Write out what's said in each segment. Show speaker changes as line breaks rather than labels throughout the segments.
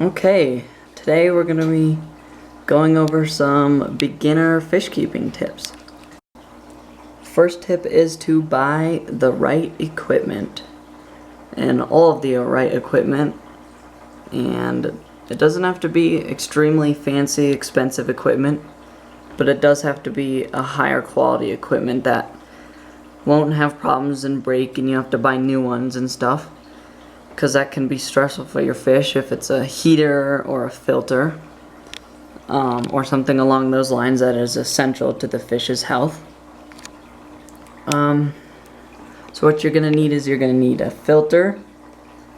Okay, today we're going to be going over some beginner fish keeping tips. First tip is to buy the right equipment, and all of the right equipment, and it doesn't have to be extremely fancy, expensive equipment, but it does have to be a higher quality equipment that won't have problems and break and you have to buy new ones and stuff, because that can be stressful for your fish if it's a heater or a filter or something along those lines that is essential to the fish's health. So what you're going to need is you're going to need a filter,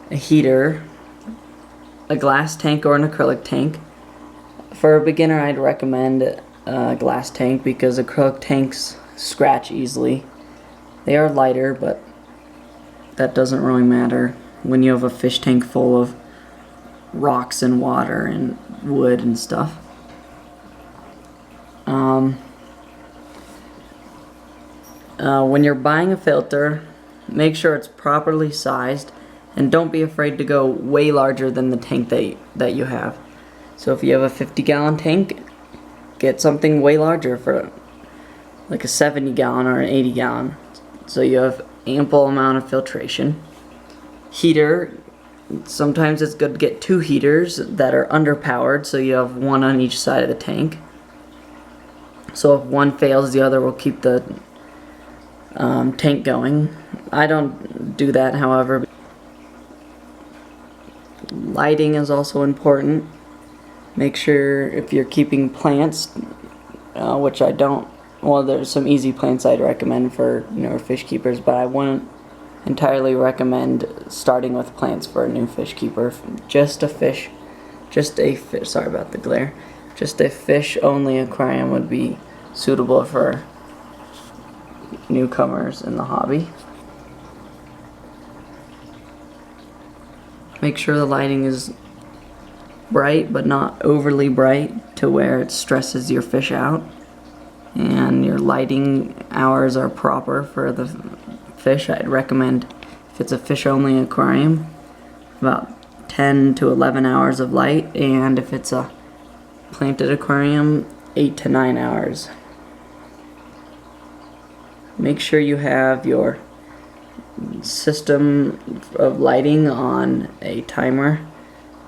a heater, a glass tank or an acrylic tank. For a beginner, I'd recommend a glass tank because acrylic tanks scratch easily. They are lighter, but that doesn't really matter when you have a fish tank full of rocks and water and wood and stuff. When you're buying a filter, make sure it's properly sized, and don't be afraid to go way larger than the tank that you have. So if you have a 50-gallon tank, get something way larger for like a 70-gallon or an 80-gallon, so you have ample amount of filtration. Heater, sometimes it's good to get 2 heaters that are underpowered, so you have one on each side of the tank. So if one fails, the other will keep the tank going. I don't do that, however. Lighting is also important. Make sure if you're keeping plants, which I don't, well, there's some easy plants I'd recommend for fish keepers, but I wouldn't entirely recommend starting with plants for a new fish keeper. Sorry about the glare. Just a fish only aquarium would be suitable for newcomers in the hobby. Make sure the lighting is bright but not overly bright to where it stresses your fish out, and your lighting hours are proper for the fish. I'd recommend, if it's a fish only aquarium, about 10 to 11 hours of light, and if it's a planted aquarium, 8 to 9 hours. Make sure you have your system of lighting on a timer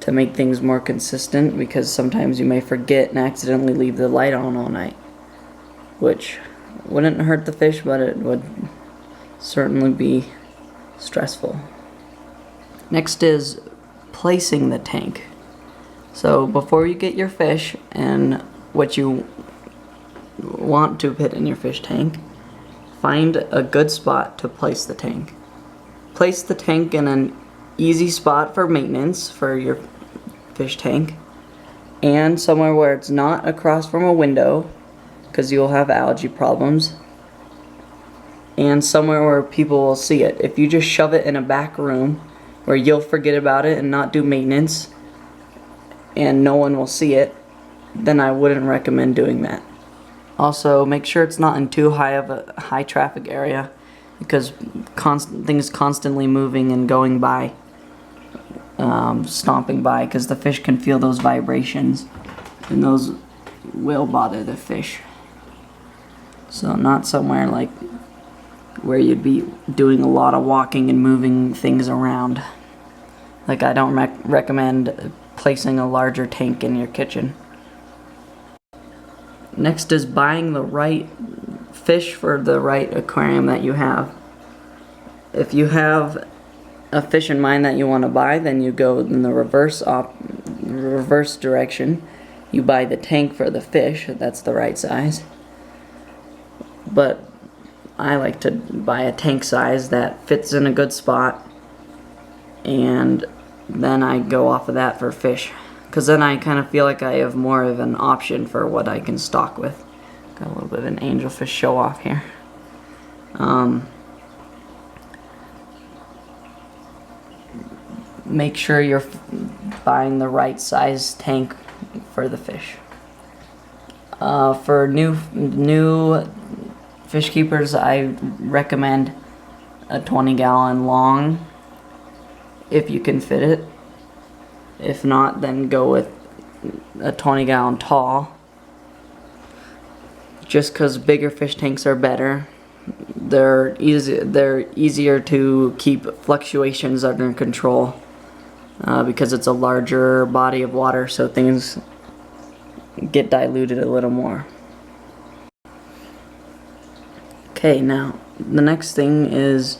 to make things more consistent, because sometimes you may forget and accidentally leave the light on all night, which wouldn't hurt the fish, but it would certainly be stressful. Next is placing the tank. So before you get your fish and what you want to put in your fish tank, find a good spot to place the tank. Place the tank in an easy spot for maintenance for your fish tank, and somewhere where it's not across from a window, because you'll have algae problems, and somewhere where people will see it. If you just shove it in a back room where you'll forget about it and not do maintenance and no one will see it, then I wouldn't recommend doing that. Also, make sure it's not in too high of a high traffic area, because things constantly moving and going by, stomping by, because the fish can feel those vibrations and those will bother the fish. So not somewhere like where you'd be doing a lot of walking and moving things around. Like, I don't recommend placing a larger tank in your kitchen. Next is buying the right fish for the right aquarium that you have. If you have a fish in mind that you want to buy, then you go in the reverse direction. You buy the tank for the fish that's the right size. But I like to buy a tank size that fits in a good spot, and then I go off of that for fish, because then I kind of feel like I have more of an option for what I can stock with. Got a little bit of an angelfish show off here. Make sure you're buying the right size tank for the fish. For new fish keepers, I recommend a 20-gallon long, if you can fit it. If not, then go with a 20-gallon tall. Just because bigger fish tanks are better. They're easier to keep fluctuations under control because it's a larger body of water, so things get diluted a little more. Okay, now the next thing is,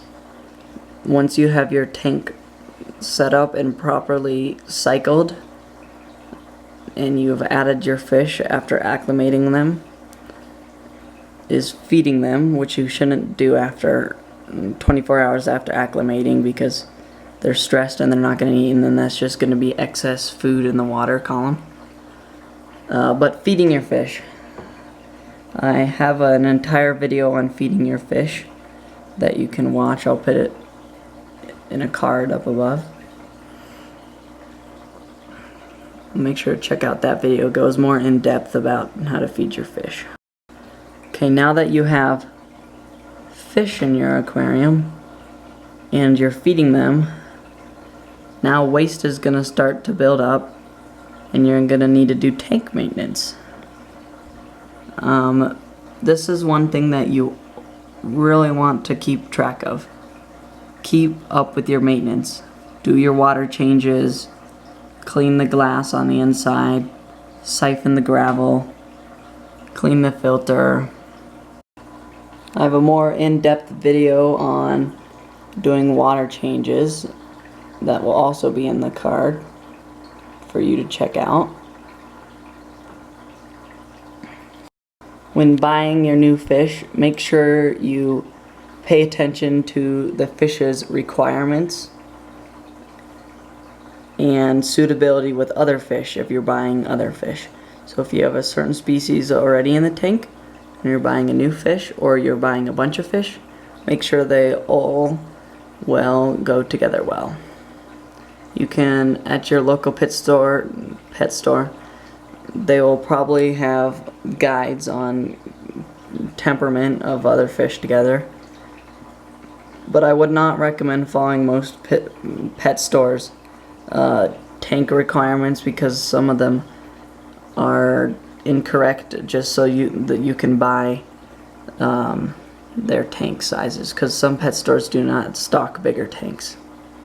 once you have your tank set up and properly cycled and you've added your fish after acclimating them, is feeding them, which you shouldn't do after 24 hours after acclimating because they're stressed and they're not going to eat, and then that's just going to be excess food in the water column. But feeding your fish. I have an entire video on feeding your fish that you can watch. I'll put it in a card up above. Make sure to check out that video. It goes more in depth about how to feed your fish. Okay, now that you have fish in your aquarium and you're feeding them, now waste is going to start to build up and you're going to need to do tank maintenance. This is one thing that you really want to keep track of. Keep up with your maintenance. Do your water changes, clean the glass on the inside, siphon the gravel, clean the filter. I have a more in-depth video on doing water changes that will also be in the card for you to check out. When buying your new fish, make sure you pay attention to the fish's requirements and suitability with other fish if you're buying other fish. So if you have a certain species already in the tank and you're buying a new fish, or you're buying a bunch of fish, make sure they all go together well. You can, at your local pet store, they will probably have guides on temperament of other fish together. But I would not recommend following most pet stores' tank requirements, because some of them are incorrect just so you can buy their tank sizes, because some pet stores do not stock bigger tanks.